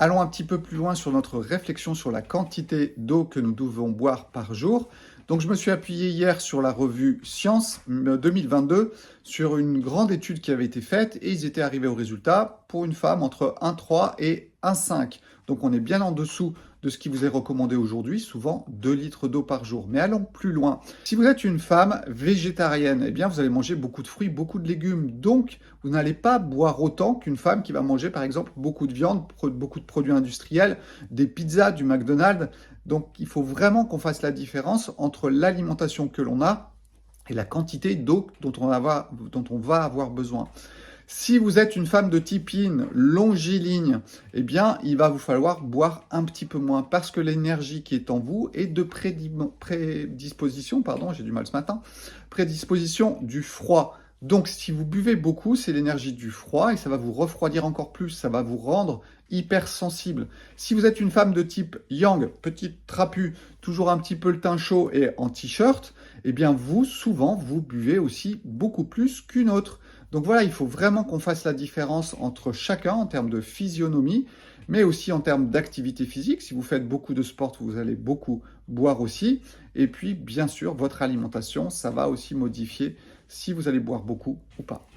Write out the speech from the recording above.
Allons un petit peu plus loin sur notre réflexion sur la quantité d'eau que nous devons boire par jour. Donc, je me suis appuyé hier sur la revue Science 2022 sur une grande étude qui avait été faite et ils étaient arrivés au résultat pour une femme entre 1,3 et 1,5. Donc, on est bien en dessous de ce qui vous est recommandé aujourd'hui, souvent 2 litres d'eau par jour. Mais allons plus loin. Si vous êtes une femme végétarienne, eh bien, vous allez manger beaucoup de fruits, beaucoup de légumes. Donc, vous n'allez pas boire autant qu'une femme qui va manger, par exemple, beaucoup de viande, beaucoup de produits industriels, des pizzas, du McDonald's. Donc, il faut vraiment qu'on fasse la différence entre l'alimentation que l'on a et la quantité d'eau dont on va avoir besoin. Si vous êtes une femme de type yin, longiligne, eh bien, il va vous falloir boire un petit peu moins parce que l'énergie qui est en vous est de prédisposition, pardon, j'ai du mal ce matin, prédisposition du froid. Donc, si vous buvez beaucoup, c'est l'énergie du froid et ça va vous refroidir encore plus, ça va vous rendre hypersensible. Si vous êtes une femme de type yang, petite trapue, toujours un petit peu le teint chaud et en t-shirt, eh bien, vous, souvent, vous buvez aussi beaucoup plus qu'une autre. Donc voilà, il faut vraiment qu'on fasse la différence entre chacun en termes de physionomie, mais aussi en termes d'activité physique. Si vous faites beaucoup de sport, vous allez beaucoup boire aussi. Et puis, bien sûr, votre alimentation, ça va aussi modifier si vous allez boire beaucoup ou pas.